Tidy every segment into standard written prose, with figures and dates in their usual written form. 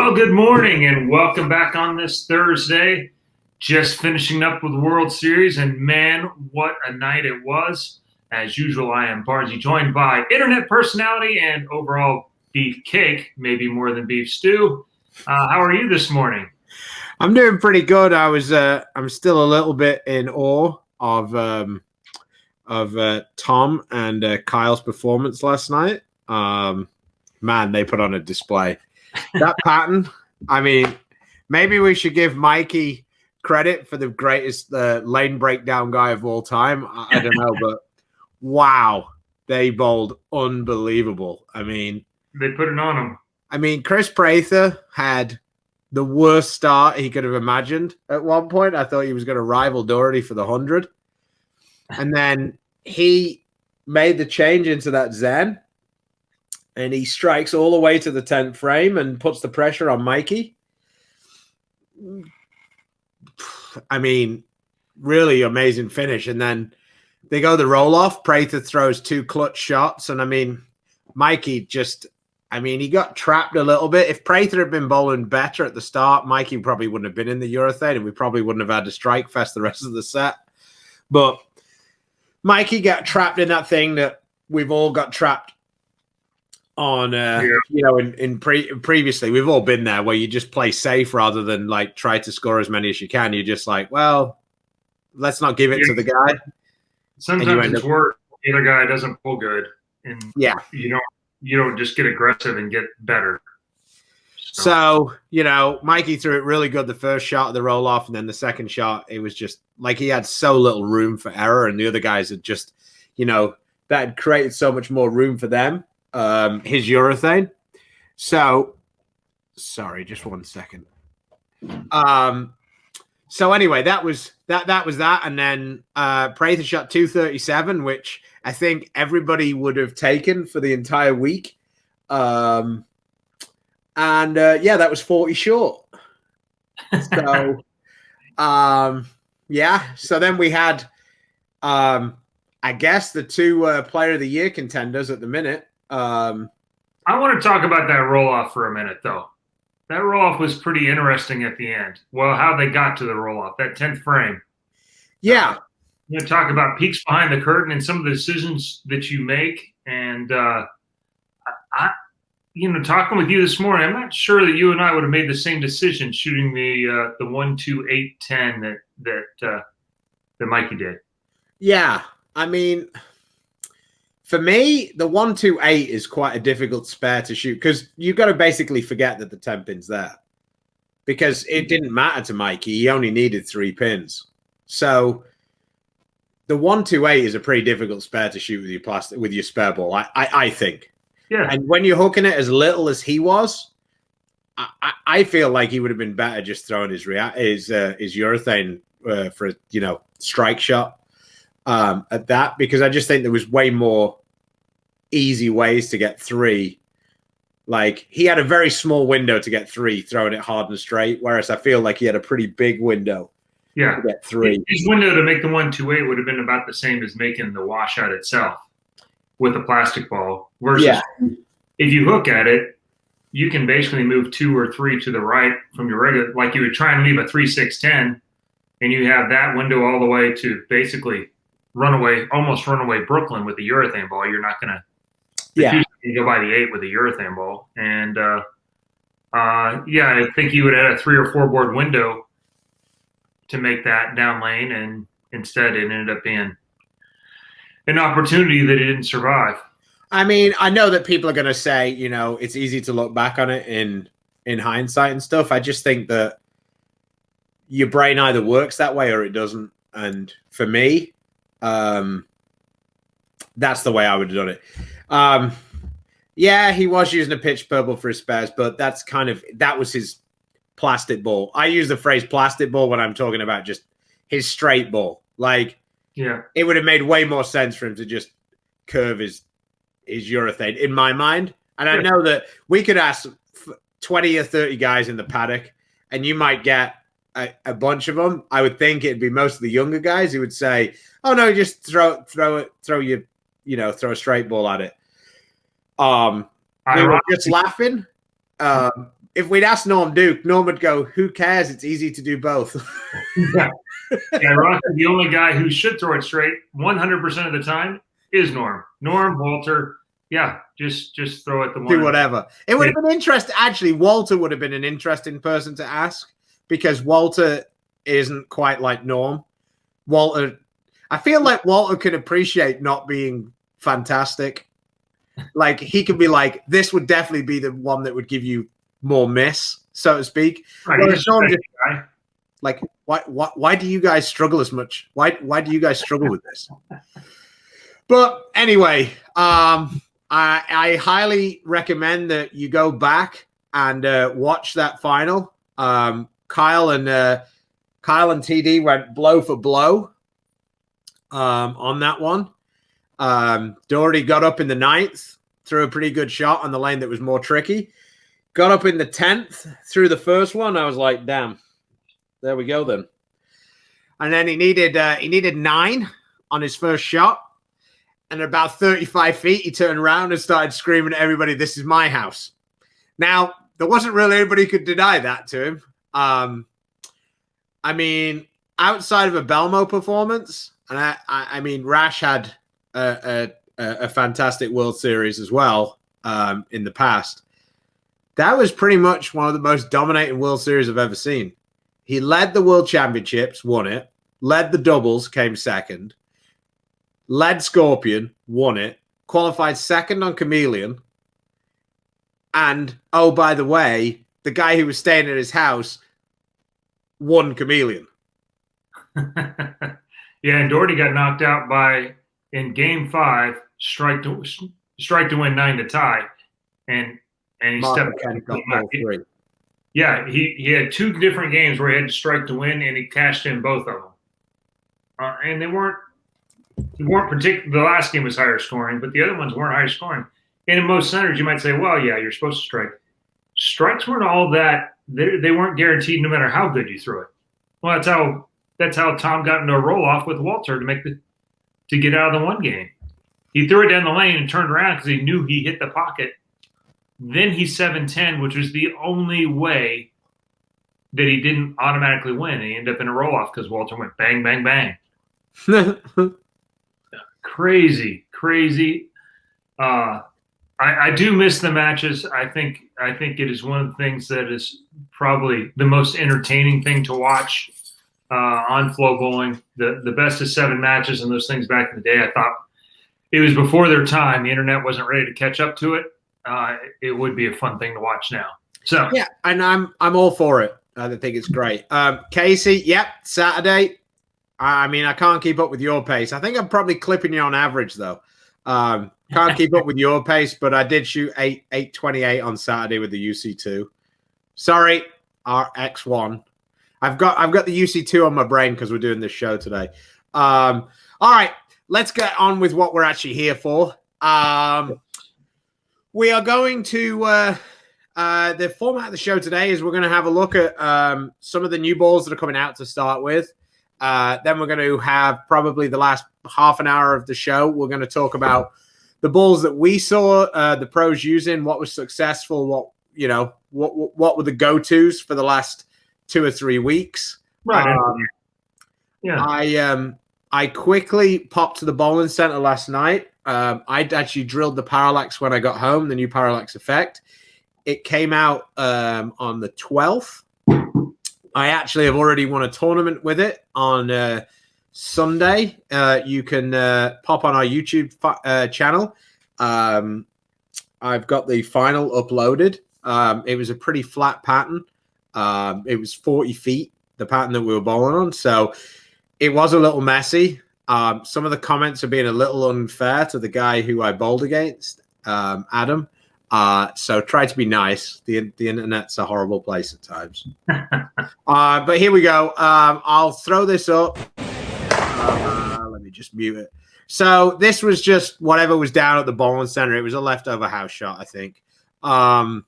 Well, good morning and welcome back on this Thursday. Just finishing up with the World Series, and man, what a night it was. As usual, I am Barnzy, joined by internet personality and overall beef cake, maybe more than beef stew. How are you this morning? I'm doing pretty good. I'm still a little bit in awe of Tom and Kyle's performance last night. Man, they put on a display. That pattern, I mean, maybe we should give Mikey credit for the greatest lane breakdown guy of all time. I don't know, but wow, they bowled unbelievable. I mean, they put it on him. I mean, Chris Prather had the worst start he could have imagined at one point. I thought he was going to rival Daugherty for the 100. And then he made the change into that Zen. And he strikes all the way to the 10th frame and puts the pressure on Mikey. I mean, really amazing finish. And then they go the roll-off. Prather throws two clutch shots. And, I mean, Mikey just, I mean, he got trapped a little bit. If Prather had been bowling better at the start, Mikey probably wouldn't have been in the Urethane, and we probably wouldn't have had a strike fest the rest of the set. But Mikey got trapped in that thing that we've all got trapped on, previously. We've all been there where you just play safe rather than like try to score as many as you can. You're just like, well, let's not give it to the guy. Sometimes it's worse. The other guy doesn't pull good, and you don't just get aggressive and get better. So Mikey threw it really good the first shot of the roll off, and then the second shot, it was just like he had so little room for error, and the other guys had just, that had created so much more room for them. His Urethane. So, sorry, just 1 second. So anyway, that was that, and then Prather shot 237, which I think everybody would have taken for the entire week. That was 40 short. So, So then we had, I guess, the two Player of the Year contenders at the minute. I want to talk about that roll-off for a minute, though. That roll-off was pretty interesting at the end. Well, how they got to the roll-off, that 10th frame. Yeah. Talk about peeks behind the curtain and some of the decisions that you make. And, talking with you this morning, I'm not sure that you and I would have made the same decision shooting the 1, 2, 8, 10 that Mikey did. Yeah. I mean, for me, the 1, 2, 8 is quite a difficult spare to shoot because you've got to basically forget that the 10 pin's there, because it didn't matter to Mikey. He only needed 3 pins. So the 1, 2, 8 is a pretty difficult spare to shoot with your spare ball, I think. Yeah. And when you're hooking it as little as he was, I feel like he would have been better just throwing his Urethane for a strike shot. At that, because I just think there was way more easy ways to get 3. Like, he had a very small window to get 3 throwing it hard and straight, whereas I feel like he had a pretty big window to get 3. His window to make the 1, 2, 8 would have been about the same as making the washout itself with a plastic ball. Versus if you hook at it, you can basically move 2 or 3 to the right from your regular, like you would try and leave a 3, 6, 10, and you have that window all the way to basically almost runaway Brooklyn with the Urethane ball. You're not going to you go by the 8 with the Urethane ball. And, I think you would have a 3 or 4 board window to make that down lane, and instead it ended up being an opportunity that it didn't survive. I mean, I know that people are going to say, it's easy to look back on it in hindsight and stuff. I just think that your brain either works that way or it doesn't. And for me, that's the way I would have done it. He was using a pitch purple for his spares, but that was his plastic ball. I use the phrase plastic ball when I'm talking about just his straight ball. Like, it would have made way more sense for him to just curve his Urethane in my mind. And I know that we could ask 20 or 30 guys in the paddock, and you might get a bunch of them. I would think it'd be most of the younger guys who would say, "Oh no, just throw a straight ball at it." We were just laughing. if we'd asked Norm Duke, Norm would go, "Who cares? It's easy to do both." Yeah, Ross, the only guy who should throw it straight 100% of the time is Norm. Norm, Walter, yeah, just throw it the one. Do whatever. It would have been interesting. Actually, Walter would have been an interesting person to ask because Walter isn't quite like Norm. Walter, I feel like Walter can appreciate not being fantastic. Like he could be like, this would definitely be the one that would give you more miss, so to speak. Right, like, why do you guys struggle as much? Why do you guys struggle with this? But anyway, I highly recommend that you go back and watch that final. Kyle and TD went blow for blow on that one. Daugherty got up in the 9th, threw a pretty good shot on the lane that was more tricky. Got up in the 10th, threw the first one. I was like, damn, there we go then. And then he needed 9 on his first shot. And at about 35 feet, he turned around and started screaming at everybody, "This is my house." Now, there wasn't really anybody who could deny that to him. I mean, outside of a Belmo performance, and I mean, Rash had a fantastic World Series as well in the past. That was pretty much one of the most dominating World Series I've ever seen. He led the World Championships, won it, led the doubles, came second, led Scorpion, won it, qualified second on Chameleon, and, oh, by the way, the guy who was staying at his house won Chameleon. Yeah, and Daugherty got knocked out in Game 5, strike to win 9 to tie, and he stepped up. Yeah, he had 2 different games where he had to strike to win, and he cashed in both of them. And they weren't particular. The last game was higher scoring, but the other ones weren't higher scoring. And in most centers, you might say, well, yeah, you're supposed to strike. Strikes weren't all that. They weren't guaranteed no matter how good you threw it. Well, that's how Tom got into a roll off with Walter to get out of the one game. He threw it down the lane and turned around because he knew he hit the pocket. Then he 7-10, which was the only way that he didn't automatically win. And he ended up in a roll off because Walter went bang, bang, bang. Crazy. I do miss the matches. I think it is one of the things that is probably the most entertaining thing to watch on Flow Bowling. The best of 7 matches and those things back in the day. I thought it was before their time. The internet wasn't ready to catch up to it. It would be a fun thing to watch now. So yeah, and I'm all for it. I think it's great. Casey, yep, Saturday. I mean, I can't keep up with your pace. I think I'm probably clipping you on average, though. Can't keep up with your pace, but I did shoot 8:28 on Saturday with the UC2. Sorry, our X1. I've got the UC2 on my brain because we're doing this show today. All right, let's get on with what we're actually here for. We are going to the format of the show today is we're going to have a look at some of the new balls that are coming out to start with. Then we're going to have probably the last half an hour of the show. We're going to talk about the balls that we saw the pros using, what was successful, what were the go-tos for the last 2 or 3 weeks. Right. Yeah. I quickly popped to the bowling center last night. I'd actually drilled the Parallax when I got home, the new Parallax Effect. It came out on the 12th. I actually have already won a tournament with it on Sunday. You can pop on our YouTube channel. I've got the final uploaded. It was a pretty flat pattern. It was 40 feet, the pattern that we were bowling on. So it was a little messy. Some of the comments are being a little unfair to the guy who I bowled against, Adam. So try to be nice. The internet's a horrible place at times. But here we go. I'll throw this up. Let me just mute it. So this was just whatever was down at the bowling center. It was a leftover house shot, I think. The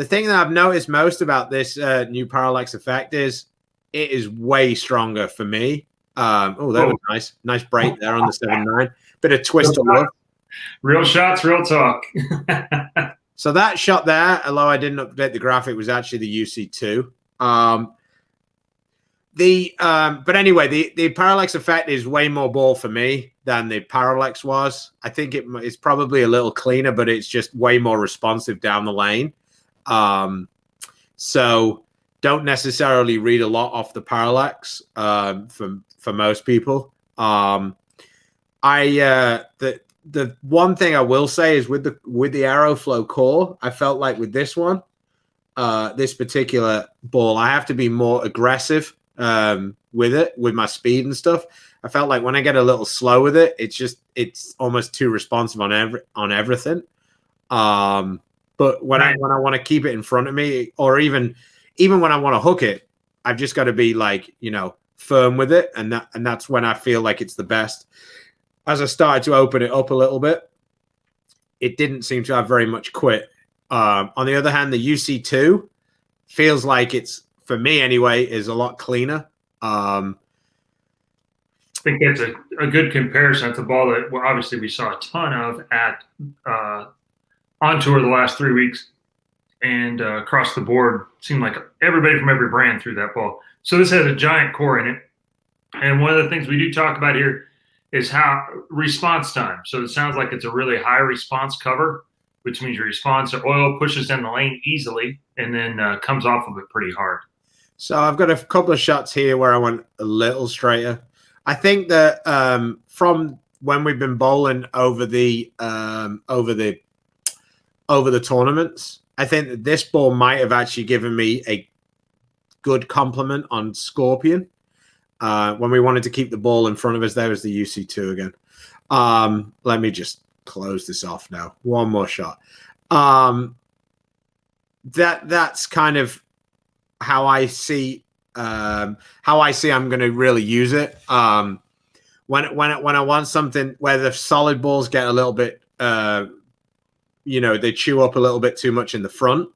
thing that I've noticed most about this new Parallax Effect is it is way stronger for me. That was nice break there on the 7-9. Bit of twist to love. Real shots, real talk. So that shot there, although I didn't update the graphic, was actually the UC2. But anyway, the Parallax Effect is way more ball for me than the Parallax was. I think it's probably a little cleaner, but it's just way more responsive down the lane. So don't necessarily read a lot off the Parallax for most people. The one thing I will say is with the Aeroflow core, I felt like with this one, this particular ball, I have to be more aggressive with it, with my speed and stuff. I felt like when I get a little slow with it, it's almost too responsive on everything. But when I want to keep it in front of me, or even when I want to hook it, I've just got to be like, firm with it, and that's when I feel like it's the best. As I started to open it up a little bit, it didn't seem to have very much quit. On the other hand, the UC2 feels like it's, for me anyway, is a lot cleaner. I think that's a good comparison. It's a ball that obviously we saw a ton of at on tour the last 3 weeks, and across the board, seemed like everybody from every brand threw that ball. So this has a giant core in it, and one of the things we do talk about here is how response time. So it sounds like it's a really high response cover, which means your response to oil pushes down the lane easily and then comes off of it pretty hard. So I've got a couple of shots here where I went a little straighter. I think that from when we've been bowling over the tournaments, I think that this ball might have actually given me a good compliment on Scorpion. When we wanted to keep the ball in front of us, there was the UC2 again. Let me just close this off now. One more shot. That's kind of how I see I'm going to really use it. When I want something where the solid balls get a little bit, they chew up a little bit too much in the front.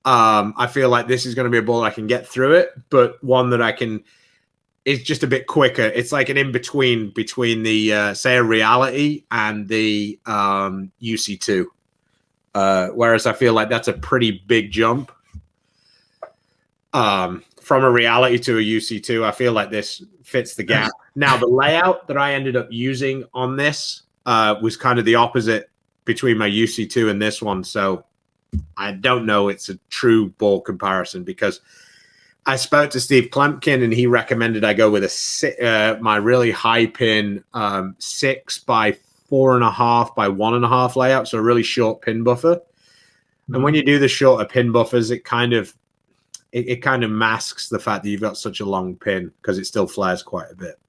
I feel like this is going to be a ball I can get through it, but one that I can. It's just a bit quicker. It's like an in-between between the, say, a Reality and the UC2. Whereas I feel like that's a pretty big jump. From a Reality to a UC2, I feel like this fits the gap. Now, the layout that I ended up using on this was kind of the opposite between my UC2 and this one. So I don't know it's a true ball comparison, because I spoke to Steve Klempkin and he recommended I go with my really high pin 6 by 4.5 by 1.5 layout, so a really short pin buffer. Mm-hmm. And when you do the shorter pin buffers, it kind of masks the fact that you've got such a long pin, because it still flares quite a bit.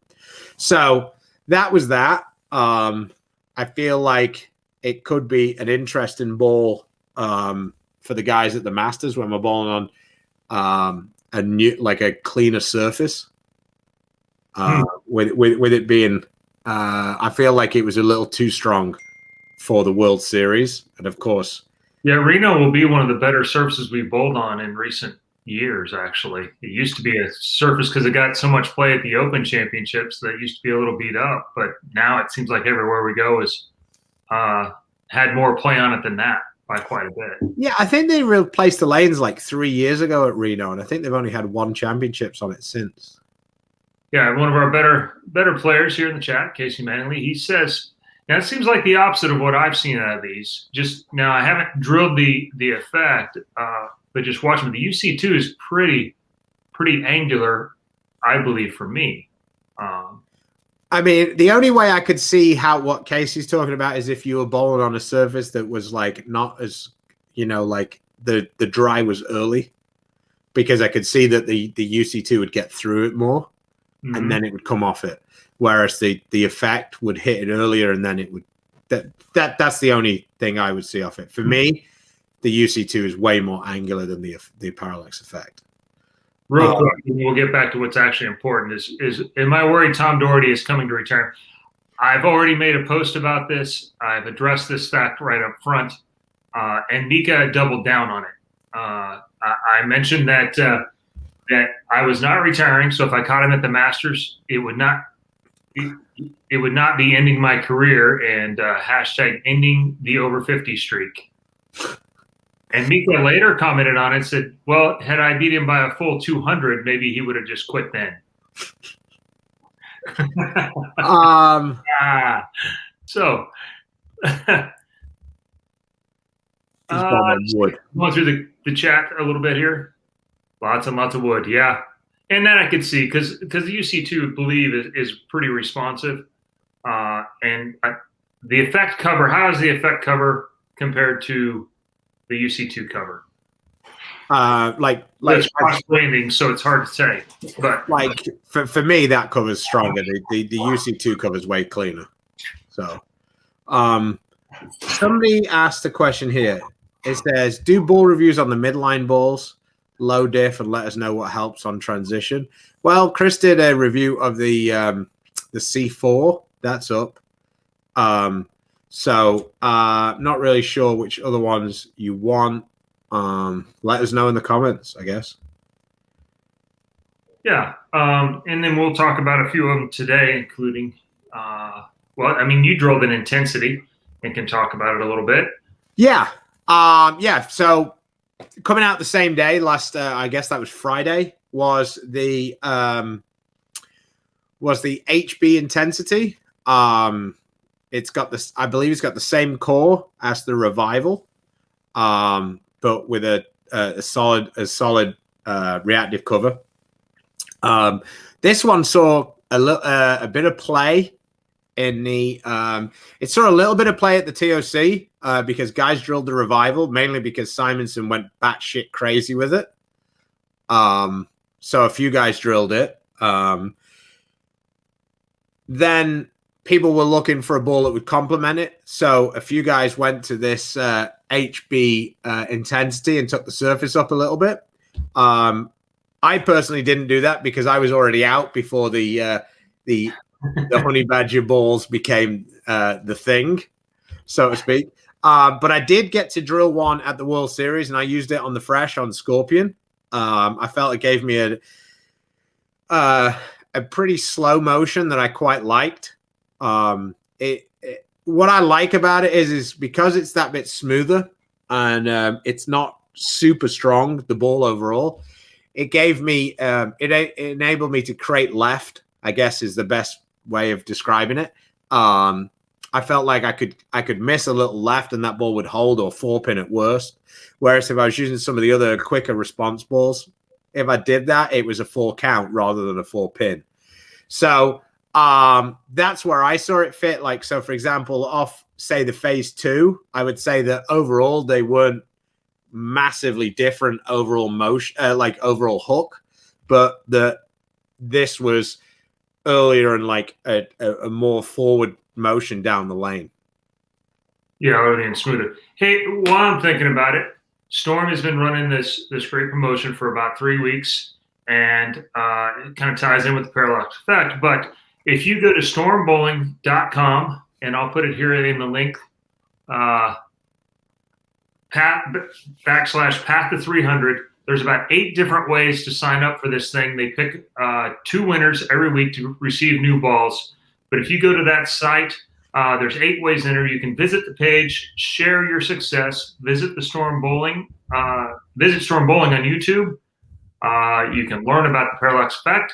So that was that. I feel like it could be an interesting ball for the guys at the Masters when we're balling on a cleaner surface. With it being, I feel like it was a little too strong for the World Series, and of course, yeah, Reno will be one of the better surfaces we've bowled on in recent years. Actually, it used to be a surface because it got so much play at the Open Championships that it used to be a little beat up, but now it seems like everywhere we go is had more play on it than that. By quite a bit. Yeah, I think they replaced the lanes like 3 years ago at Reno, and I think they've only had 1 championships on it since. Yeah, one of our better players here in the chat, Casey Manley, he says, now it seems like the opposite of what I've seen out of these. Just now, I haven't drilled the effect, but just watching the UC2 is pretty angular, I believe, for me. I mean, the only way I could see what Casey's talking about is if you were bowling on a surface that was like not as, like the dry was early, because I could see that the UC2 would get through it more, mm-hmm. and then it would come off it. Whereas the effect would hit it earlier, and then it would. That's the only thing I would see off it. For mm-hmm. me, the UC2 is way more angular than the Parallax Effect. Real quick, and we'll get back to what's actually important. Is am I worried Tom Daugherty is coming to return? I've already made a post about this. I've addressed this fact right up front, and Mika doubled down on it. I mentioned that I was not retiring, so if I caught him at the Masters, it would not be ending my career and hashtag ending the over 50 streak. And Mika later commented on it and said, well, had I beat him by a full 200, maybe he would have just quit then. So wood. Going through the chat a little bit here. Lots and lots of wood, yeah. And that I could see because the UC2, I believe, is pretty responsive. And the effect cover, how is the effect cover compared to the UC2 cover? Like it's cross-branding, so it's hard to say. But like for me, that cover's stronger. The UC2 cover's way cleaner. So, somebody asked a question here. It says, "Do ball reviews on the midline balls, low diff, and let us know what helps on transition." Well, Chris did a review of the C4. That's up. So not really sure which other ones you want. Let us know in the comments, I guess. Yeah, and then we'll talk about a few of them today, including, well, I mean, you drilled an intensity and can talk about it a little bit. Yeah, yeah. So coming out the same day, last, I guess that was Friday, was the HB intensity. It's got this, I believe, it's got the same core as the Revival, but with a solid reactive cover. This one saw a bit of play in the. It saw a little bit of play at the TOC because guys drilled the Revival, mainly because Simonson went batshit crazy with it. So a few guys drilled it. Then people were looking for a ball that would complement it. So a few guys went to this HB intensity and took the surface up a little bit. I personally didn't do that because I was already out before the honey badger balls became the thing, so to speak. But I did get to drill one at the World Series, and I used it on the fresh on Scorpion. I felt it gave me a pretty slow motion that I quite liked. What I like about it is because it's that bit smoother and it's not super strong, the ball overall. It gave me it enabled me to crate left, I guess is the best way of describing it. I felt like I could miss a little left and that ball would hold or 4-pin at worst. Whereas if I was using some of the other quicker response balls, if I did that, it was a 4 count rather than a 4-pin. So that's where I saw it fit. Like, so for example, off say the phase 2, I would say that overall they weren't massively different overall motion, like overall hook, but this was earlier and like a more forward motion down the lane. Yeah, early and smoother. Hey, while I'm thinking about it, Storm has been running this great promotion for about 3 weeks, and it kind of ties in with the Parallax Effect. But if you go to stormbowling.com, and I'll put it here in the link, /path to 300. There's about 8 different ways to sign up for this thing. They pick 2 winners every week to receive new balls. But if you go to that site, there's 8 ways to enter. You can visit the page, share your success, visit the Storm Bowling, visit Storm Bowling on YouTube. You can learn about the Parallax Effect,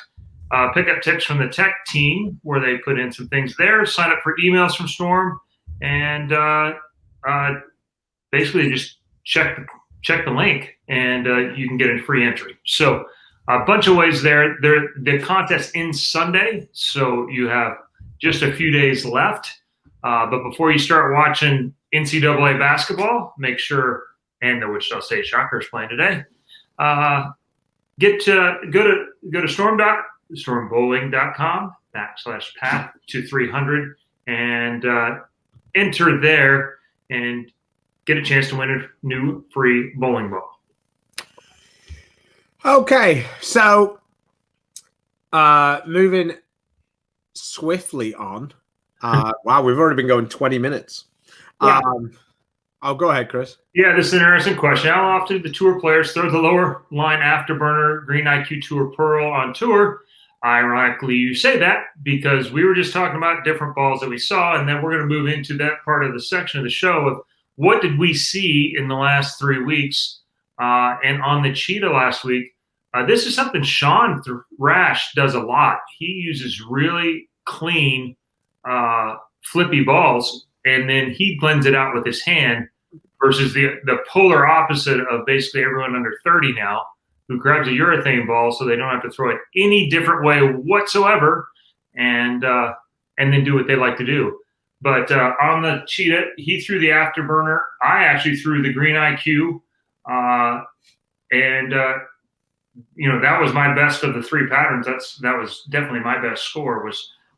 pick up tips from the tech team where they put in some things there, sign up for emails from Storm, and basically just check the link and you can get a free entry. So a bunch of ways there. The contest ends Sunday, so you have just a few days left. But before you start watching NCAA basketball, make sure, and the Wichita State Shockers playing today, go to stormbowling.com /path to 300 and enter there and get a chance to win a new free bowling ball. Okay, so moving swiftly on. Wow, we've already been going 20 minutes. Yeah. I'll go ahead, Chris. Yeah, this is an interesting question. How often do the tour players throw the lower line afterburner Green IQ Tour Pearl on tour? Ironically, you say that because we were just talking about different balls that we saw, and then we're going to move into that part of the section of the show of what did we see in the last 3 weeks? And on the Cheetah last week, this is something Sean Rash does a lot. He uses really clean, flippy balls, and then he blends it out with his hand versus the polar opposite of basically everyone under 30 now who grabs a urethane ball so they don't have to throw it any different way whatsoever and then do what they like to do. But on the Cheetah, he threw the afterburner. I actually threw the green IQ. That was my best of the 3 patterns. That was definitely my best score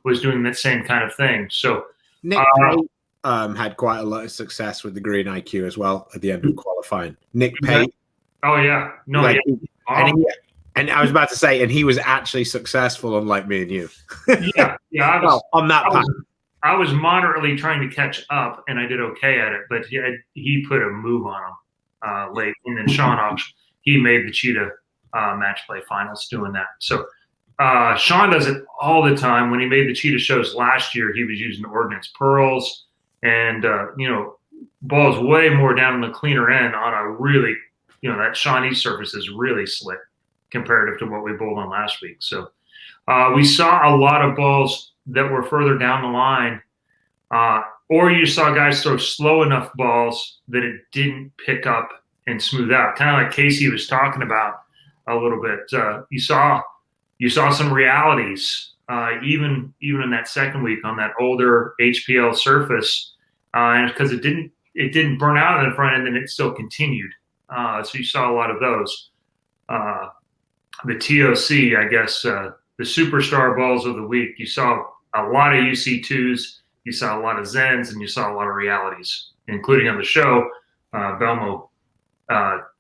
was doing that same kind of thing. So Nick Pate, had quite a lot of success with the green IQ as well at the end of qualifying. Nick Pate. Oh yeah, no, like, yeah. And I was about to say, and he was actually successful, unlike me and you. yeah. On that path. I was moderately trying to catch up, and I did okay at it. But he put a move on him late, and then Sean he made the Cheetah match play finals doing that. So Sean does it all the time. When he made the Cheetah shows last year, he was using Ordnance Pearls and balls way more down the cleaner end on a really, that Shawnee surface is really slick comparative to what we bowled on last week. So we saw a lot of balls that were further down the line, or you saw guys throw slow enough balls that it didn't pick up and smooth out, kind of like Casey was talking about a little bit. You saw some realities even in that second week on that older HPL surface, and because it didn't burn out in the front end, and it still continued. So you saw a lot of those. The TOC, I guess, the superstar balls of the week. You saw a lot of UC2s, you saw a lot of Zens, and you saw a lot of realities, including on the show, Belmo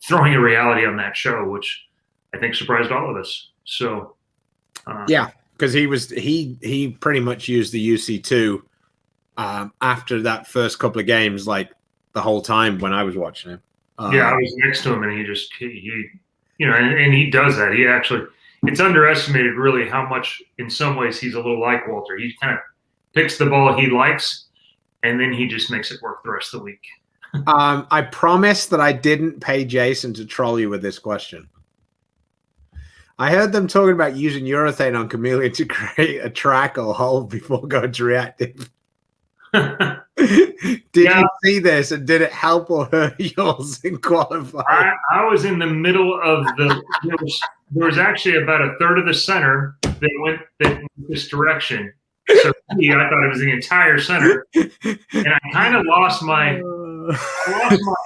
throwing a reality on that show, which I think surprised all of us. So, yeah, because he pretty much used the UC2 after that first couple of games, like the whole time when I was watching him. Yeah, I was next to him, and and he does that. He actually, it's underestimated really how much, in some ways, he's a little like Walter. He kind of picks the ball he likes, and then he just makes it work the rest of the week. I promise that I didn't pay Jason to troll you with this question. I heard them talking about using urethane on Chameleon to create a track or hole before going to reactive. Did you see this, and did it help or hurt yours in qualifying? I was in the middle of there was actually about a third of the center that went this direction. So I thought it was the entire center, and I kind of lost my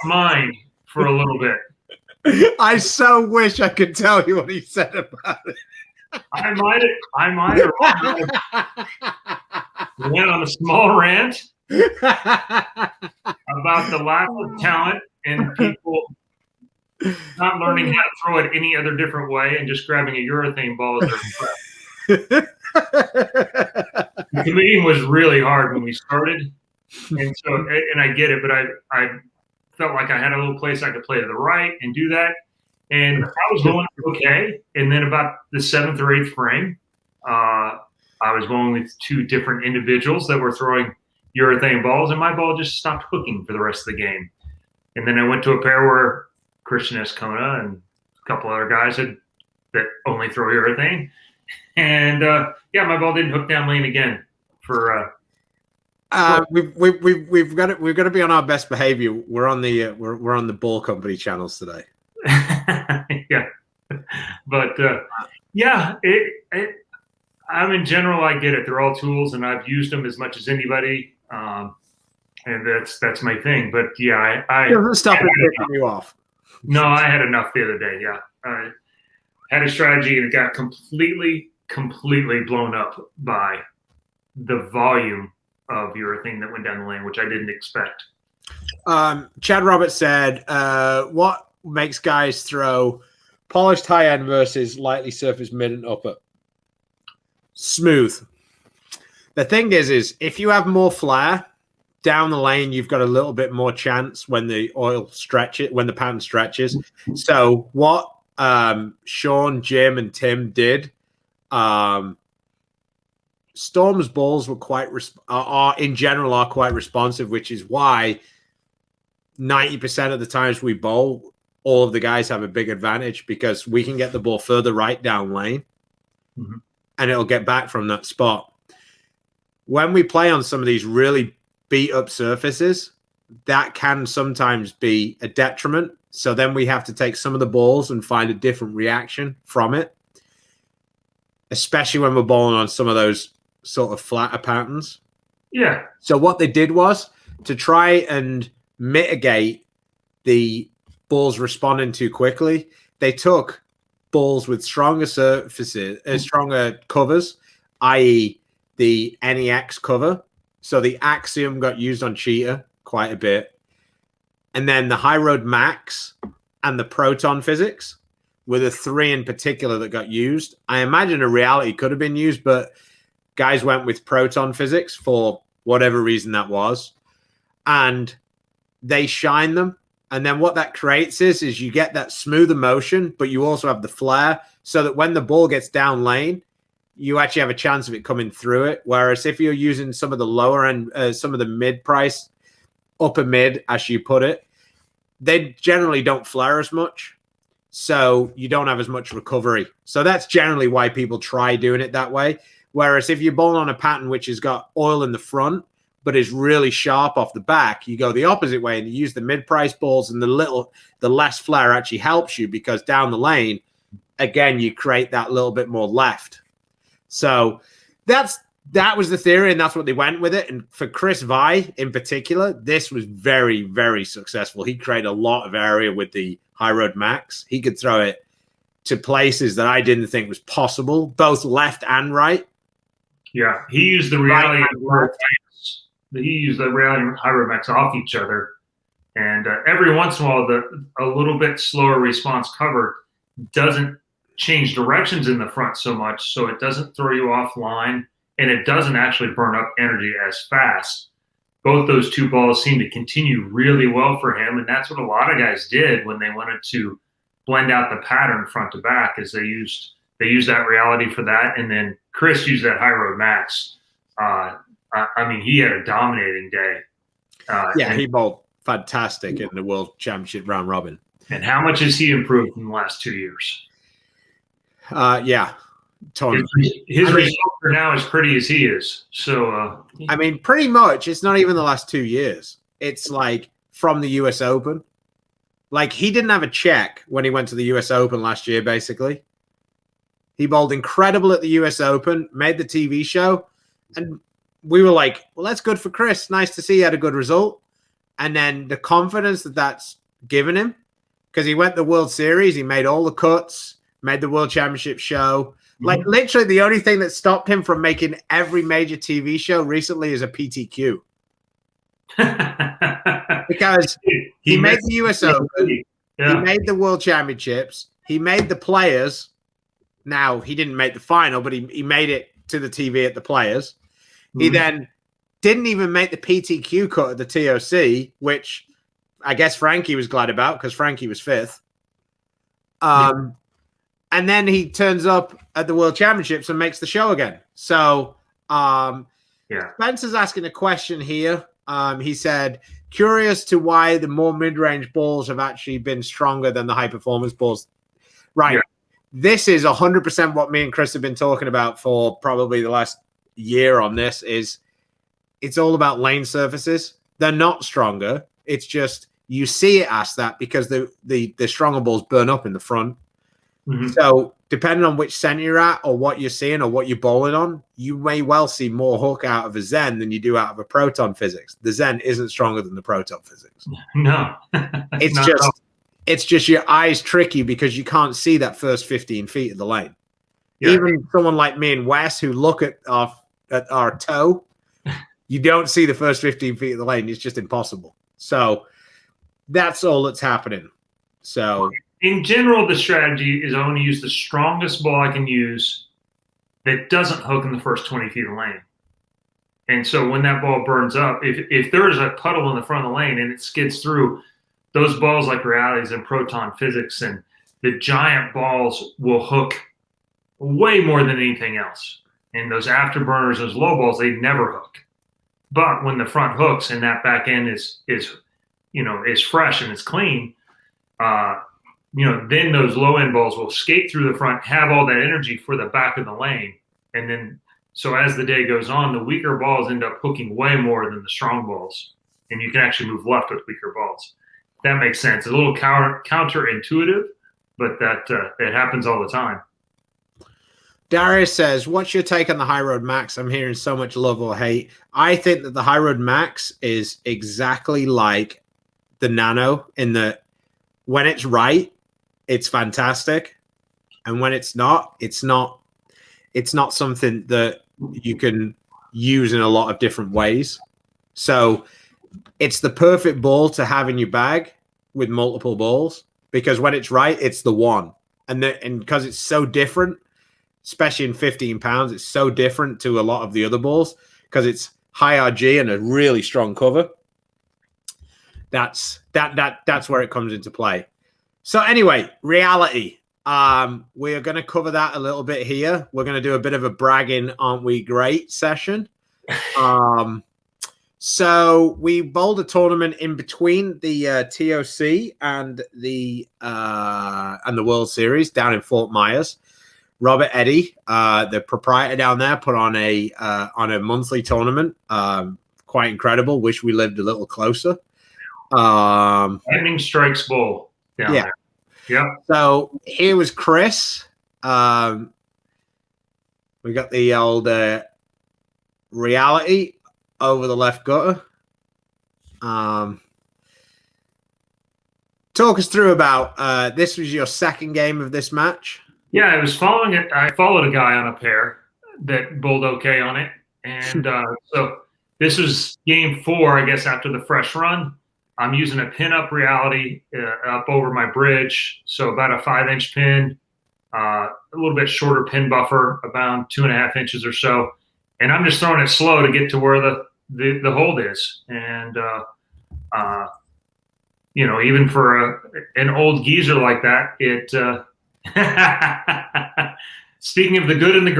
mind for a little bit. I so wish I could tell you what he said about it. I might have went on a small rant about the lack of talent and people not learning how to throw it any other different way and just grabbing a urethane ball as their prep. The comedian was really hard when we started, and I get it, but I felt like I had a little place I could play to the right and do that. And I was going okay. And then about the 7th or 8th frame, I was going with 2 different individuals that were throwing urethane balls, and my ball just stopped hooking for the rest of the game. And then I went to a pair where Christian Escona and a couple other guys that only throw urethane. And my ball didn't hook down lane again for we've got to be on our best behavior. We're on the Ball Company channels today. Yeah, but in general, I get it. They're all tools, and I've used them as much as anybody, and that's my thing. But yeah, I stop picking you off. No, I had enough the other day. Yeah, I had a strategy, and it got completely blown up by the volume of urethane that went down the lane, which I didn't expect. Chad Roberts said, what makes guys throw polished high end versus lightly surfaced mid and upper? Smooth. The thing is if you have more flare down the lane, you've got a little bit more chance when the pattern stretches. So what Sean, Jim, and Tim did, Storm's balls were quite in general are quite responsive, which is why 90% of the times we bowl, all of the guys have a big advantage because we can get the ball further right down lane and it'll get back from that spot. When we play on some of these really beat up surfaces, that can sometimes be a detriment. So then we have to take some of the balls and find a different reaction from it, especially when we're bowling on some of those sort of flatter patterns. Yeah. So what they did was to try and mitigate the balls responding too quickly, they took balls with stronger surfaces, stronger covers, i.e. the NEX cover. So the Axiom got used on Cheetah quite a bit. And then the High Road Max and the Proton Physics were the three in particular that got used. I imagine a Reality could have been used, but guys went with Proton Physics for whatever reason that was. And they shine them. And then what that creates is you get that smoother motion, but you also have the flare so that when the ball gets down lane, you actually have a chance of it coming through it. Whereas if you're using some of the lower end, some of the mid price, upper mid, as you put it, they generally don't flare as much. So you don't have as much recovery. So that's generally why people try doing it that way. Whereas if you're bowling on a pattern which has got oil in the front, but is really sharp off the back, you go the opposite way and you use the mid-price balls, and the less flare actually helps you because down the lane, again, you create that little bit more left. So that was the theory, and that's what they went with it. And for Chris Vai in particular, this was very, very successful. He created a lot of area with the High Road Max. He could throw it to places that I didn't think was possible, both left and right. Yeah, he used the Reality He used the Reality and High Road Max off each other, and every once in a while, a little bit slower response cover doesn't change directions in the front so much, so it doesn't throw you offline, and it doesn't actually burn up energy as fast. Both those two balls seem to continue really well for him, and that's what a lot of guys did when they wanted to blend out the pattern front to back. Is they used that Reality for that, and then Chris used that High Road Max. I mean, he had a dominating day. He bowled fantastic in the World Championship round robin. And how much has he improved in the last 2 years? Totally. His results are now as pretty as he is. So, I mean, pretty much. It's not even the last 2 years. It's like from the U.S. Open. Like, he didn't have a check when he went to the U.S. Open last year, basically. He bowled incredible at the U.S. Open, made the TV show, and we were like, well, that's good for Chris. Nice to see he had a good result. And then the confidence that's given him, because he went to the World Series, he made all the cuts, made the World Championship show. Like, literally the only thing that stopped him from making every major TV show recently is a PTQ. Because he made the US Open, he made the World Championships, he made the Players. Now, he didn't make the final, but he made it to the TV at the Players. He then didn't even make the PTQ cut at the TOC, which I guess Frankie was glad about because Frankie was fifth. And then he turns up at the World Championships and makes the show again. So Spencer's asking a question here. He said, curious to why the more mid-range balls have actually been stronger than the high-performance balls. Right. Yeah. This is 100% what me and Chris have been talking about for probably the last year on this. Is it's all about lane surfaces. They're not stronger. It's just you see it as that because the stronger balls burn up in the front. So depending on which center you're at or what you're seeing or what you're bowling on, you may well see more hook out of a Zen than you do out of a Proton Physics. The Zen isn't stronger than the Proton Physics. No. It's just your eyes trick you because you can't see that first 15 feet of the lane. Yeah. Even someone like me and Wes who look at our toe, you don't see the first 15 feet of the lane. It's just impossible. So that's all that's happening. So in general, the strategy is I want to use the strongest ball I can use that doesn't hook in the first 20 feet of lane. And so when that ball burns up, if there's a puddle in the front of the lane and it skids through, those balls like Realities and Proton Physics and the giant balls will hook way more than anything else. And those afterburners, those low balls, they never hook. But when the front hooks and that back end is is fresh and it's clean, then those low end balls will skate through the front, have all that energy for the back of the lane. And then, so as the day goes on, the weaker balls end up hooking way more than the strong balls. And you can actually move left with weaker balls. That makes sense. It's a little counterintuitive, but that it happens all the time. Darius says, what's your take on the High Road Max? I'm hearing so much love or hate. I think that the High Road Max is exactly like the Nano in that when it's right, it's fantastic. And when it's not something that you can use in a lot of different ways. So it's the perfect ball to have in your bag with multiple balls, because when it's right, it's the one. And because it's so different, especially in 15 pounds, it's so different to a lot of the other balls because it's high RG and a really strong cover. That's where it comes into play. So anyway, reality. We are going to cover that a little bit here. We're going to do a bit of a bragging, aren't we great session. So we bowled a tournament in between the TOC and the World Series down in Fort Myers. Robert Eddy, the proprietor down there, put on a monthly tournament. Quite incredible. Wish we lived a little closer. Lightning Strikes Bowl down there. Yeah. So here was Chris. We got the old reality over the left gutter. Talk us through about this was your second game of this match. Yeah, I was following it. I followed a guy on a pair that bowled okay on it. And so this was game 4, I guess, after the fresh run. I'm using a pin-up reality up over my bridge. So about a 5-inch pin, a little bit shorter pin buffer, about 2.5 inches or so. And I'm just throwing it slow to get to where the hold is. And, even for an old geezer like that, it speaking of the good and the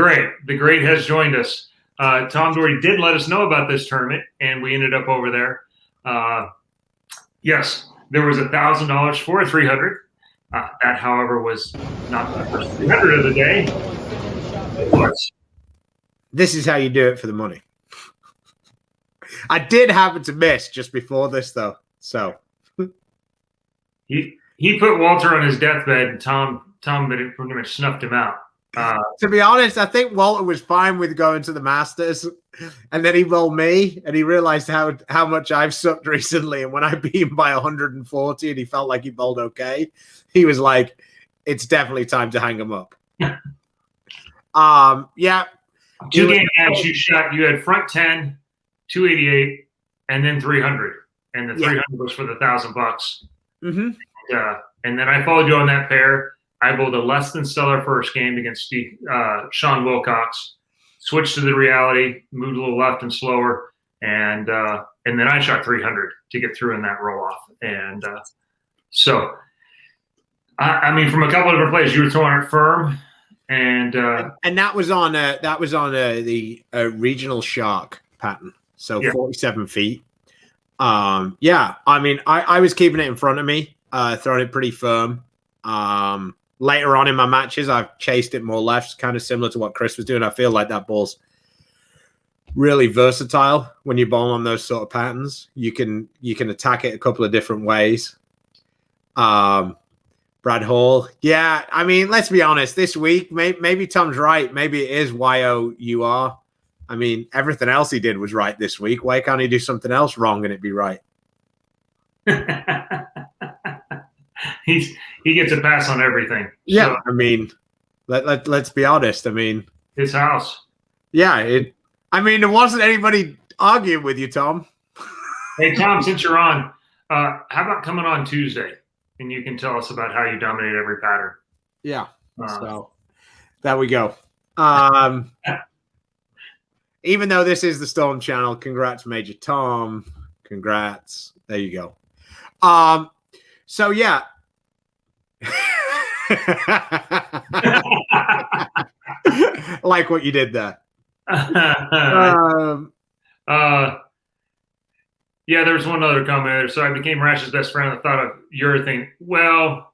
great has joined us. Tom Daugherty did let us know about this tournament, and we ended up over there. Yes, there was $1,000 for a 300. That, however, was not the first 300 of the day. It was. This is how you do it for the money. I did happen to miss just before this, though. So he put Walter on his deathbed, and Tom pretty much snuffed him out. To be honest, I think Walter was fine with going to the Masters, and then he bowled me, and he realized how much I've sucked recently. And when I beat him by 140, and he felt like he bowled okay, he was like, "It's definitely time to hang him up." Yeah. 2 game match. You had front 10, 288, and then 300, and the 300 was for the $1,000. Mm-hmm. And then I followed you on that pair. I bowled a less than stellar first game against Sean Wilcox. Switched to the reality, moved a little left and slower, and then I shot 300 to get through in that roll off. And so, I mean, from a couple of different plays, you were throwing it firm, and that was on the regional shark pattern, so 47 feet. I mean, I was keeping it in front of me, throwing it pretty firm. Later on in my matches, I've chased it more left, kind of similar to what Chris was doing. I feel like that ball's really versatile when you bowl on those sort of patterns. You can attack it a couple of different ways. Brad Hall. Yeah, I mean, let's be honest. This week, maybe Tom's right. Maybe it is YOUR. I mean, everything else he did was right this week. Why can't he do something else wrong and it be right? He gets a pass on everything. Yeah, so, I mean, let's be honest. I mean, his house. Yeah, there wasn't anybody arguing with you, Tom. Hey, Tom, since you're on, how about coming on Tuesday and you can tell us about how you dominate every pattern? Yeah. So there we go. Even though this is the Storm channel, congrats, Major Tom. Congrats. There you go. So yeah. Like what you did there. Yeah, there's one other comment. So I became Rash's best friend. I thought of urethane. Well,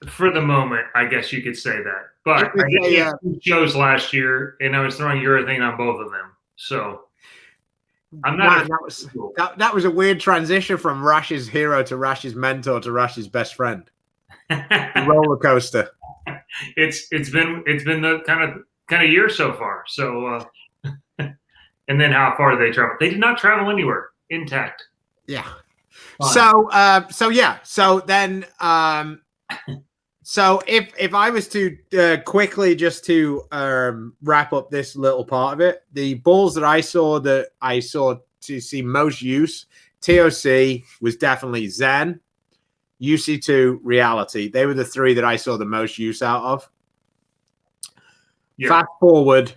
for the moment, I guess you could say that. But I did get 2 shows last year, and I was throwing urethane on both of them. So I'm not. That was a weird transition from Rash's hero to Rash's mentor to Rash's best friend. Roller coaster. It's been the kind of year so far. So and then how far did they travel? They did not travel anywhere, intact. Yeah. Fine. So then so if I was to quickly just to wrap up this little part of it, the balls that I saw to see most use, TOC was definitely Zen, UC2, Reality. They were the 3 that I saw the most use out of. Yeah. Fast forward,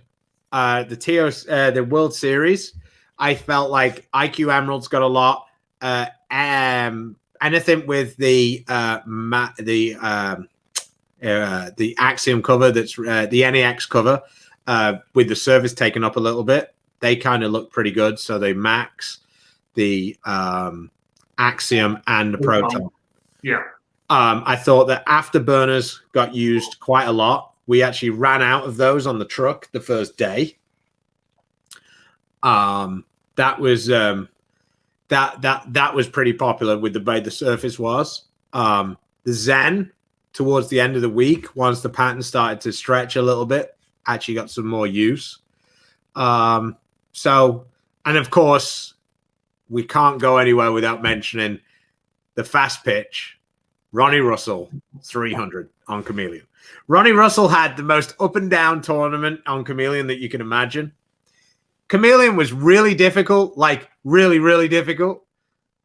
the World Series, I felt like IQ Emerald's got a lot. Anything with the Axiom cover, that's the NEX cover, with the surface taken up a little bit, they kind of look pretty good. So they max the Axiom and the Proton. Yeah. I thought that afterburners got used quite a lot. We actually ran out of those on the truck the first day. That was that was pretty popular with the way the surface was. The Zen towards the end of the week, once the pattern started to stretch a little bit, actually got some more use. And of course, we can't go anywhere without mentioning the fast pitch. Ronnie Russell, 300 on Chameleon. Ronnie Russell had the most up and down tournament on Chameleon that you can imagine. Chameleon was really difficult, like really, really difficult.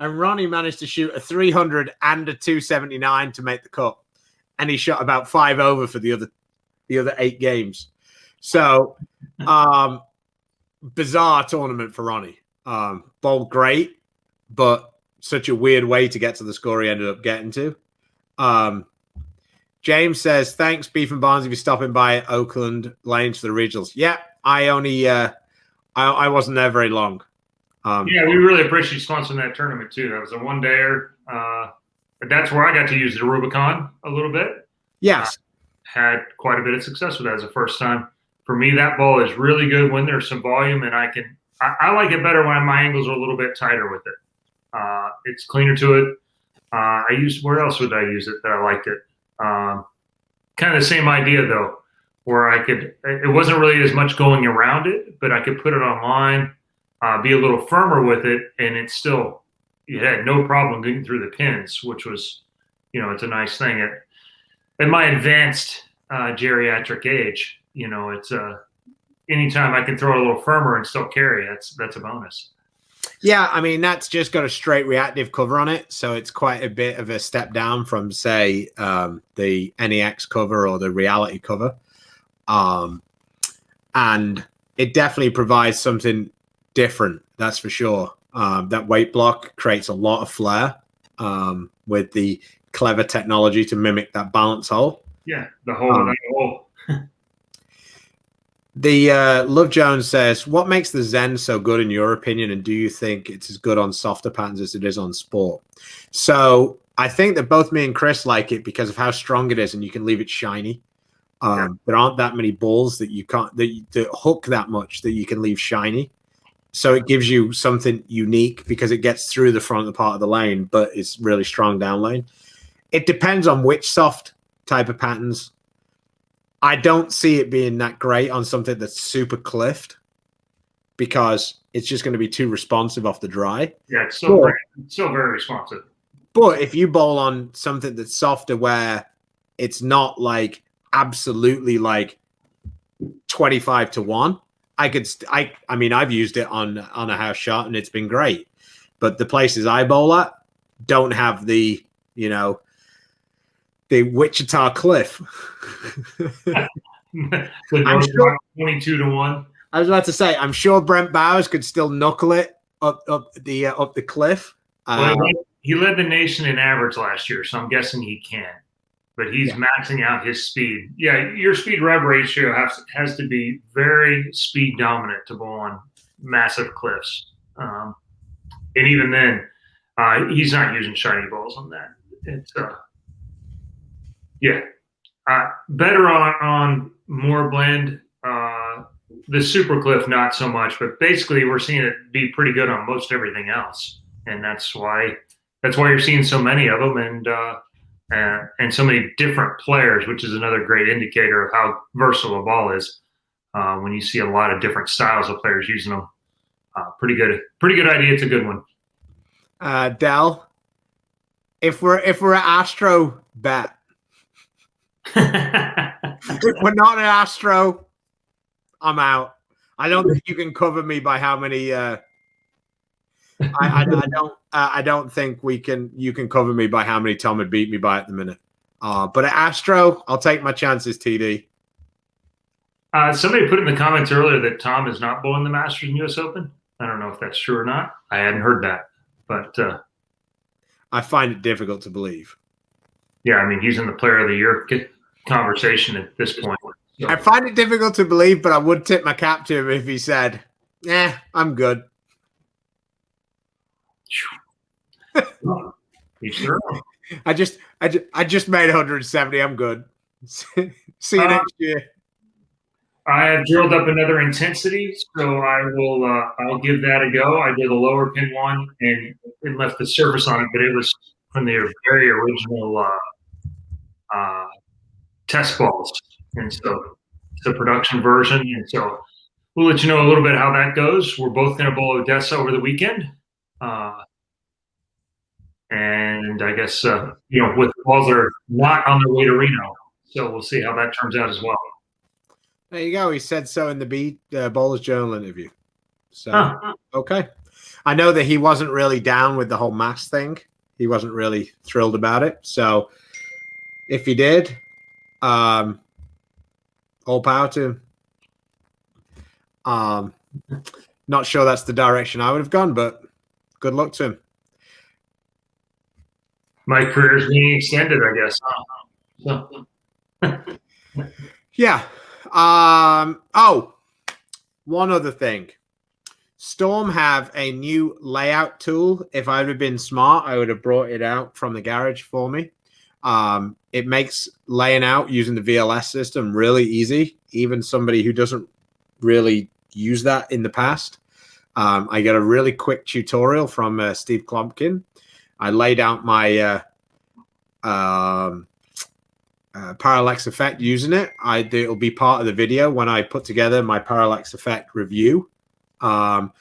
And Ronnie managed to shoot a 300 and a 279 to make the cut. And he shot about 5 over for the other 8 games. So bizarre tournament for Ronnie. Bowled great, but such a weird way to get to the score he ended up getting to. James says, thanks, Beef and Barnzy, for stopping by Oakland Lanes for the regionals. Yeah, I only I wasn't there very long. Yeah, we really appreciate you sponsoring that tournament too. That was a one-dayer. That's where I got to use the Rubicon a little bit. Yes. Had quite a bit of success with that as a first time. For me, that ball is really good when there's some volume, and I like it better when my angles are a little bit tighter with it. It's cleaner to it. Where else would I use it that I liked it? Kind of the same idea though, where it wasn't really as much going around it, but I could put it online, be a little firmer with it, and you had no problem getting through the pins, which was, it's a nice thing at my advanced geriatric age. It's anytime I can throw it a little firmer and still carry, that's a bonus. Yeah, I mean, that's just got a straight reactive cover on it. So it's quite a bit of a step down from, say, the NEX cover or the Reality cover. And it definitely provides something different, that's for sure. That weight block creates a lot of flair with the clever technology to mimic that balance hole. Yeah, the hole. The Love Jones says, what makes the Zen so good in your opinion, and do you think it's as good on softer patterns as it is on sport? So I think that both me and Chris like it because of how strong it is, and you can leave it shiny. There aren't that many balls that you can't that hook that much that you can leave shiny. So it gives you something unique because it gets through the front of the part of the lane, but it's really strong down lane. It depends on which soft type of patterns. I don't see it being that great on something that's super cliffed because it's just going to be too responsive off the dry. Yeah, it's still very responsive. But if you bowl on something that's softer where it's not like absolutely like 25-1, I mean, I've used it on a house shot and it's been great. But the places I bowl at don't have the, the Wichita Cliff. I'm sure 22-1. I was about to say, I'm sure Brent Bowers could still knuckle it up the cliff. Well, he led the nation in average last year, so I'm guessing he can. But he's maxing out his speed. Yeah, your speed rev ratio has to be very speed dominant to bowl on massive cliffs. And even then, he's not using shiny balls on that. It's better on more blend. The Super Cliff, not so much, but basically we're seeing it be pretty good on most everything else, and that's why you're seeing so many of them, and so many different players, which is another great indicator of how versatile a ball is. When you see a lot of different styles of players using them, pretty good idea. It's a good one. Dell, if we're at Astro, bet. If we're not an Astro, I'm out. I don't think you can cover me by how many. I don't think you can cover me by how many Tom would beat me by at the minute. But at Astro, I'll take my chances, TD. Somebody put in the comments earlier that Tom is not bowling the Masters and U.S. Open. I don't know if that's true or not. I hadn't heard that, but I find it difficult to believe. Yeah, I mean, he's in the Player of the Year conversation at this point. So. I find it difficult to believe, but I would tip my cap to him if he said, I'm good. Sure? I just made 170. I'm good. See you next year. I have drilled up another intensity, so I'll give that a go. I did a lower pin one and left the surface on it, but it was from the very original test balls, and so it's a production version, and so we'll let you know a little bit how that goes. We're both going to bowl Odessa over the weekend, and I guess with balls that are not on their way to Reno, so we'll see how that turns out as well. There you go. He said so in the Bowler's Journal interview. So okay, I know that he wasn't really down with the whole mask thing. He wasn't really thrilled about it. So if he did, all power to him. Not sure that's the direction I would have gone, but good luck to him. My career's being extended, I guess. Yeah. One other thing. Storm have a new layout tool. If I would have been smart, I would have brought it out from the garage for me. It makes laying out using the VLS system really easy. Even somebody who doesn't really use that in the past. I got a really quick tutorial from Steve Klompkin. I laid out my Parallax Effect using it. It'll be part of the video when I put together my Parallax Effect review. But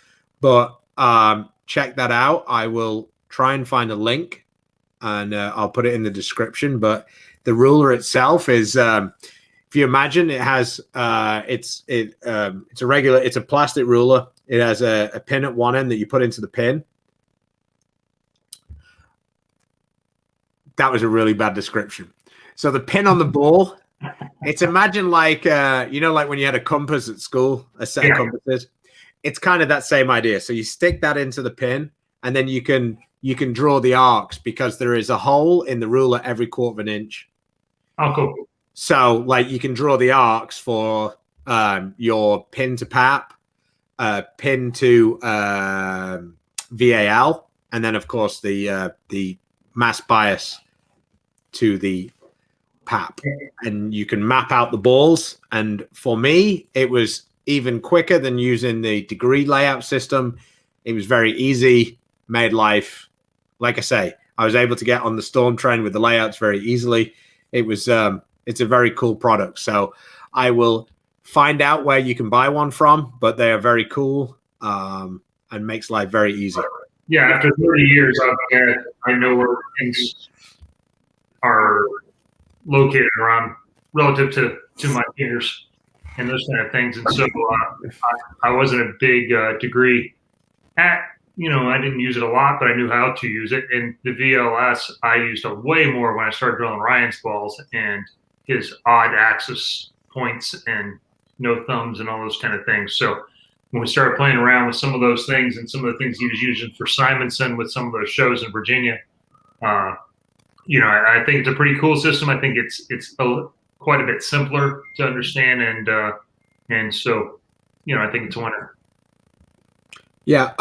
check that out. I will try and find a link, and I'll put it in the description. But the ruler itself is, if you imagine, it has it's a plastic ruler. It has a pin at one end that you put into the pin. That was a really bad description. So the pin on the ball, it's imagine like like when you had a compass at school, a set of compasses. It's kind of that same idea. So you stick that into the pin, and then you can draw the arcs because there is a hole in the ruler every quarter of an inch. Oh, cool. So like you can draw the arcs for your pin to PAP, pin to VAL, and then of course the mass bias to the PAP, and you can map out the balls. And for me, it was even quicker than using the degree layout system. It was very easy, made life, like I say, I was able to get on the Storm train with the layouts very easily. It was it's a very cool product. So I will find out where you can buy one from, but they are very cool and makes life very easy. Yeah, after 30 years, I know where things are located around relative to my peers and those kind of things. And so I wasn't a big degree at, I didn't use it a lot, but I knew how to use it. And the VLS, I used a way more when I started drilling Ryan's balls and his odd axis points and no thumbs and all those kind of things. So when we started playing around with some of those things and some of the things he was using for Simonson with some of those shows in Virginia, I think it's a pretty cool system. I think it's quite a bit simpler to understand, and so I think it's a winner. Yeah.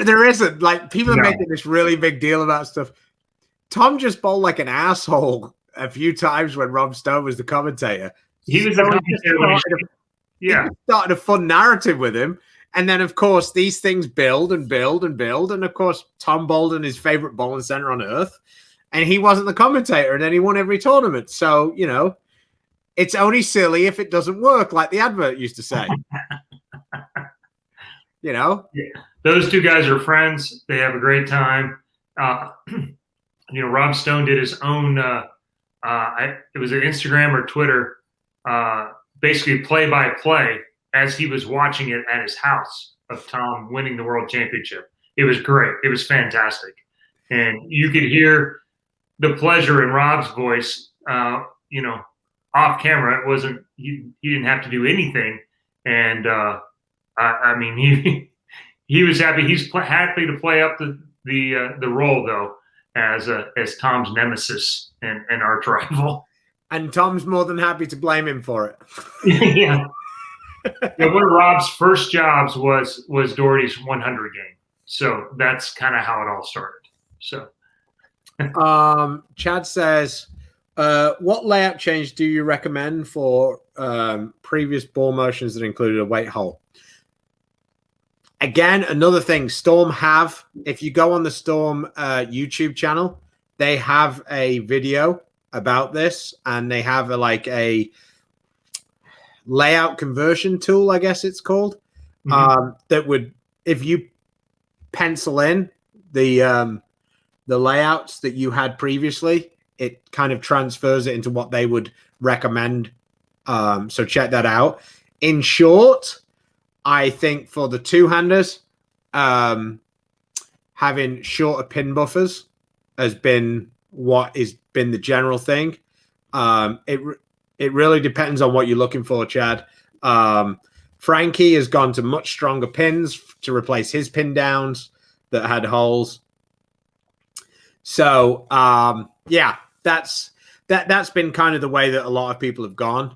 There isn't. Like, people are No. making this really big deal about stuff. Tom just bowled like an asshole a few times when Rob Stone was the commentator. He was the commentator. He started a fun narrative with him. And then, of course, these things build and build and build. And, of course, Tom bowled in his favorite bowling center on earth. And he wasn't the commentator. And then he won every tournament. So, you know, it's only silly if it doesn't work, like the advert used to say. You know? Yeah. Those two guys are friends. They have a great time. You know, Rob Stone did his own, it was an Instagram or Twitter, basically play-by-play as he was watching it at his house of Tom winning the world championship. It was great. It was fantastic. And you could hear the pleasure in Rob's voice, you know, off camera. It wasn't, he didn't have to do anything. And, I mean, he was happy. He's happy to play up the role, though, as Tom's nemesis and arch rival. And Tom's more than happy to blame him for it. Yeah. Yeah, one of Rob's first jobs was Daugherty's 100 game. So that's kind of how it all started. So, Chad says, what layout change do you recommend for previous ball motions that included a weight hole? Again, another thing, Storm have, if you go on the Storm YouTube channel, they have a video about this, and they have a layout conversion tool, I guess it's called, that would, if you pencil in the layouts that you had previously, it kind of transfers it into what they would recommend. So check that out. In short, I think for the two-handers, having shorter pin buffers has been what has been the general thing. It really depends on what you're looking for, Chad. Frankie has gone to much stronger pins to replace his pin downs that had holes. So, yeah, that's been kind of the way that a lot of people have gone.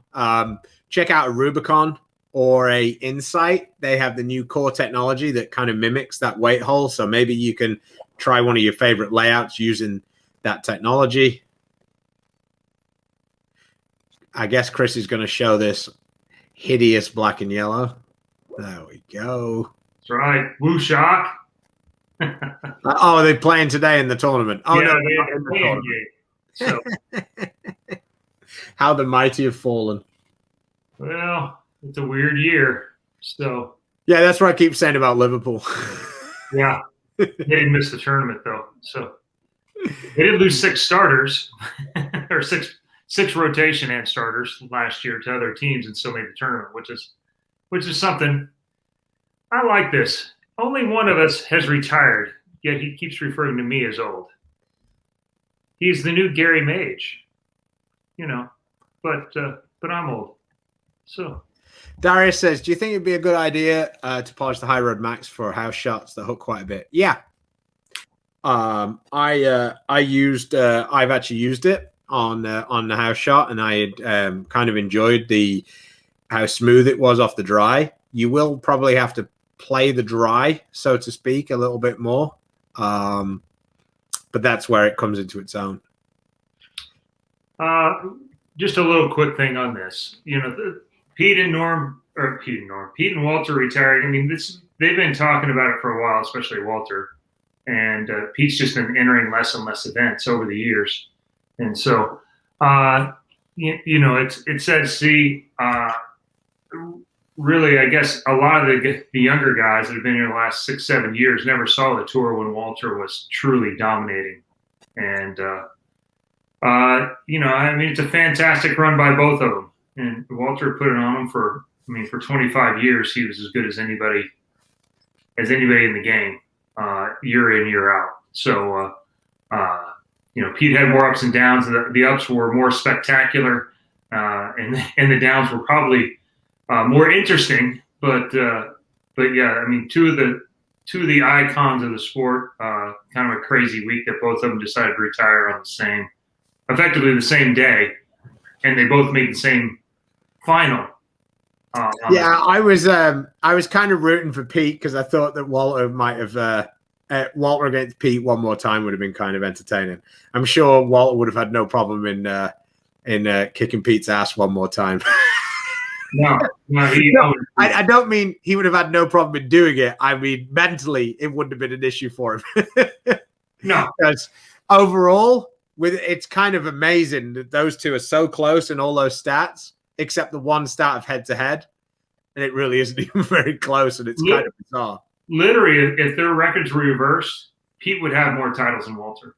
Check out a Rubicon or a Insight. They have the new core technology that kind of mimics that weight hole. So maybe you can try one of your favorite layouts using that technology. I guess Chris is going to show this hideous black and yellow. There we go. That's right. Woo shock. Oh, they're playing today in the tournament. Oh, yeah, no, they're in the tournament. So. How the mighty have fallen. Well, it's a weird year. So. Yeah, that's what I keep saying about Liverpool. Yeah. They didn't miss the tournament, though. So they did lose 6 starters or six rotation and starters last year to other teams and still made the tournament, which is something. I like this. Only one of us has retired, yet he keeps referring to me as old. He's the new Gary Mage, you know, but I'm old. So Darius says, do you think it'd be a good idea to polish the high road max for house shots that hook quite a bit? Yeah. I've actually used it on the house shot, and I had kind of enjoyed how smooth it was off the dry. You will probably have to play the dry, so to speak, a little bit more, but that's where it comes into its own. Just a little quick thing on this. You know, Pete and Walter retired. I mean, they've been talking about it for a while, especially Walter, and Pete's just been entering less and less events over the years. And so, you know, it's sad to see. Really, I guess a lot of the younger guys that have been here the last 6-7 years never saw the tour when Walter was truly dominating. And, you know, I mean, it's a fantastic run by both of them. And Walter put it on them for 25 years. He was as good as anybody in the game, year in, year out. So, you know, Pete had more ups and downs. The ups were more spectacular, and the downs were probably more interesting. But yeah, I mean, two of the icons of the sport, kind of a crazy week that both of them decided to retire on effectively the same day, and they both made the same final. Yeah, I was kind of rooting for Pete because I thought that Walter might have Walter against Pete one more time would have been kind of entertaining. I'm sure Walter would have had no problem in kicking Pete's ass one more time. No, I don't mean he would have had no problem in doing it. I mean, mentally, it wouldn't have been an issue for him. No, because overall, it's kind of amazing that those two are so close in all those stats, except the one stat of head to head, and it really isn't even very close, and it's kind of bizarre. Literally, if their records were reversed, Pete would have more titles than Walter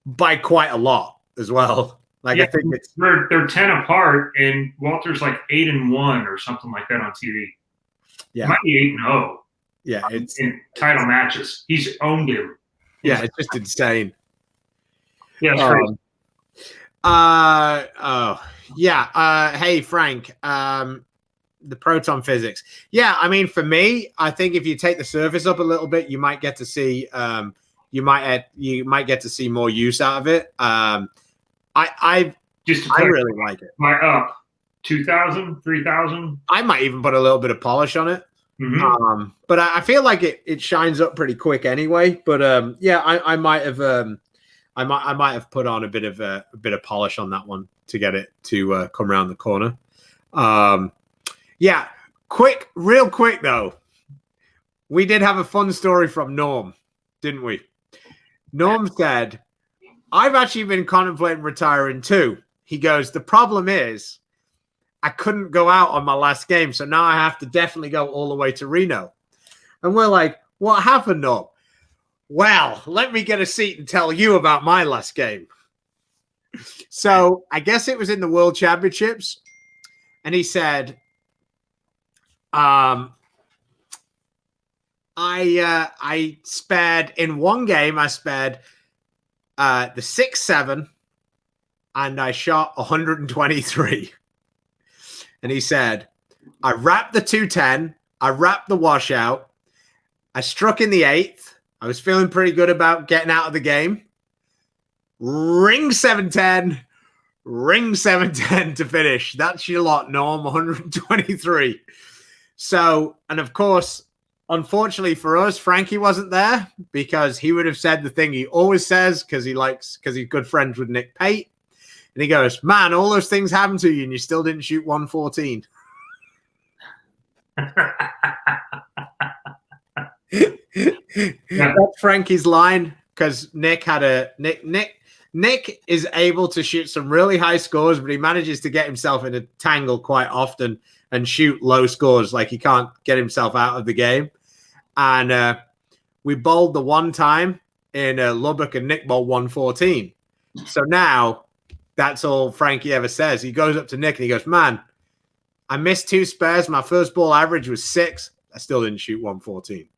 by quite a lot as well. Like, yeah, I think they're 10 apart, and Walter's like 8-1 or something like that on TV. Yeah, it might be 8-0. Yeah, it's in title matches. He's owned him. Yeah, it's just insane. Yeah, it's crazy. Hey, Frank. The proton physics. Yeah, I mean, for me, I think if you take the surface up a little bit, you might get to see you might get to see more use out of it. I really like it. My up 2,000, 3,000. I might even put a little bit of polish on it. Mm-hmm. But I feel like it shines up pretty quick anyway. But I might have put on a bit of polish on that one to get it to come around the corner. Real quick though, we did have a fun story from Norm, didn't we? Norm said, "I've actually been contemplating retiring too." He goes, "The problem is I couldn't go out on my last game, so now I have to definitely go all the way to Reno." And we're like, "What happened, Norm?" "Well, let me get a seat and tell you about my last game." So I guess it was in the World Championships. And he said, I spared in one game, I spared the 6-7 and I shot 123. And he said, I wrapped the 210, I wrapped the washout, I struck in the 8th. I was feeling pretty good about getting out of the game. Ring 710, ring 710 to finish. That's your lot, Norm, 123. So, and of course, unfortunately for us, Frankie wasn't there because he would have said the thing he always says because he's good friends with Nick Pate. And he goes, "Man, all those things happened to you and you still didn't shoot 114. That's Frankie's line because Nick is able to shoot some really high scores, but he manages to get himself in a tangle quite often and shoot low scores. Like he can't get himself out of the game. And we bowled the one time in Lubbock and Nick bowled 114. So now that's all Frankie ever says. He goes up to Nick and he goes, "Man, I missed 2 spares. My first ball average was 6. I still didn't shoot 114.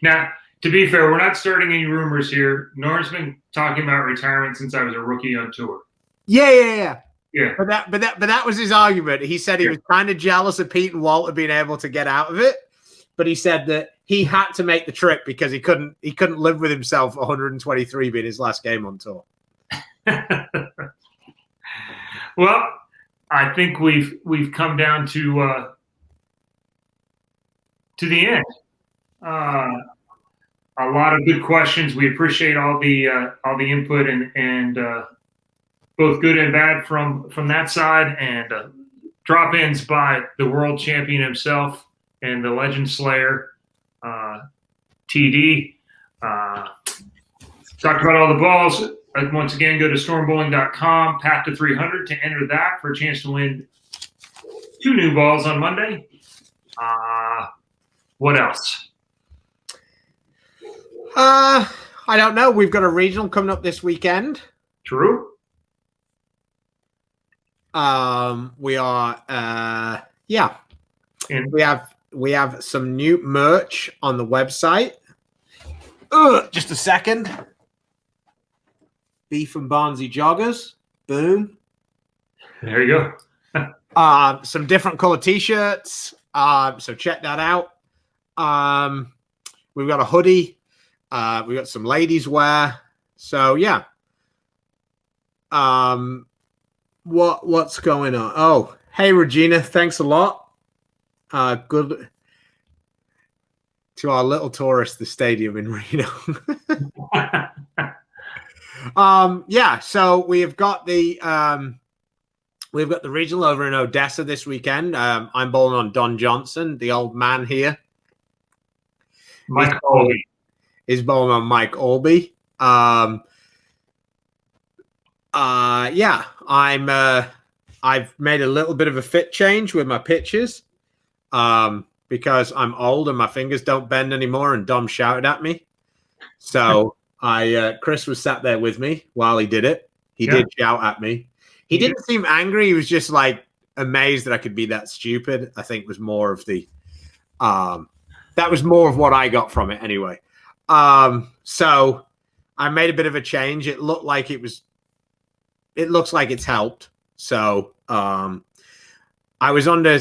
Now, to be fair, we're not starting any rumors here. Norm's been talking about retirement since I was a rookie on tour. Yeah. But that was his argument. He said he was kind of jealous of Pete and Walter being able to get out of it, but he said that he had to make the trip because he couldn't live with himself 123 being his last game on tour. Well, I think we've come down to the end. A lot of good questions. We appreciate all the input and both good and bad from that side, and drop-ins by the world champion himself and the legend slayer, TD. Talked about all the balls. Once again, go to stormbowling.com, path to 300 to enter that for a chance to win 2 new balls on Monday. What else? I don't know. We've got a regional coming up this weekend. True. We are and we have some new merch on the website. Just a second. Beef and Barnzy joggers. Boom. There you go. Some different color t-shirts. So check that out. We've got a hoodie. We got some ladies wear. So yeah. What's going on? Oh, Hey, Regina, thanks a lot. Good to our little tourist, the stadium in Reno. Yeah, so we've got the regional over in Odessa this weekend. I'm bowling on Don Johnson, the old man here. Mike Albee is bowling on Mike Albee. Yeah, I've made a little bit of a fit change with my pitches because I'm old and my fingers don't bend anymore, and Dom shouted at me. So Chris was sat there with me while he did it. He did shout at me. He didn't seem angry. He was just like amazed that I could be that stupid. I think was more of the that was more of what I got from it anyway. So I made a bit of a change. It looks like it's helped. So I was under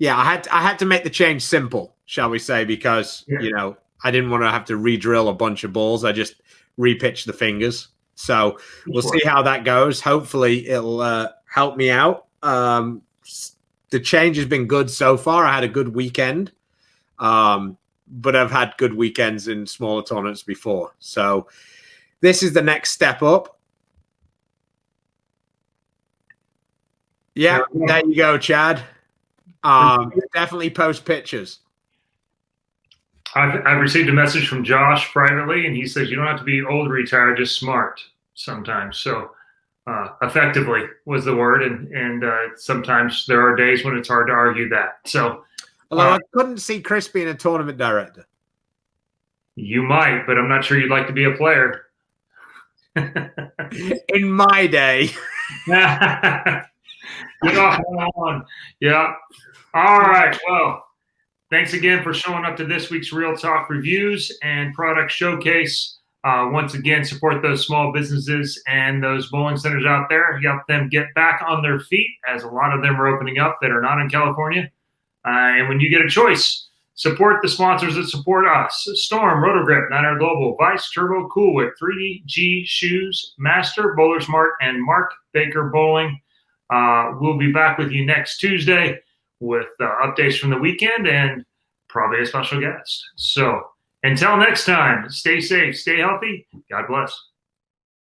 I had to make the change simple, shall we say, because you know, I didn't want to have to re-drill a bunch of balls. I just repitched the fingers. So we'll see how that goes. Hopefully it'll help me out. The change has been good so far. I had a good weekend. But I've had good weekends in smaller tournaments before. So this is the next step up. Yeah, there you go, Chad. Definitely post pictures. I've received a message from Josh privately, and he says you don't have to be old retired, just smart sometimes. So effectively was the word, and sometimes there are days when it's hard to argue that. So, although I couldn't see Chris being a tournament director. You might, but I'm not sure you'd like to be a player. In my day. Yeah. All right. Well, thanks again for showing up to this week's Real Talk Reviews and Product Showcase. Once again, support those small businesses and those bowling centers out there. Help them get back on their feet, as a lot of them are opening up that are not in California. And when you get a choice, support the sponsors that support us. Storm, Rotogrip, 9R Global, Vice, Turbo, Cool Whip, 3G Shoes, Master, Bowler Smart, and Mark Baker Bowling. We'll be back with you next Tuesday with updates from the weekend and probably a special guest. So until next time, stay safe, stay healthy. God bless.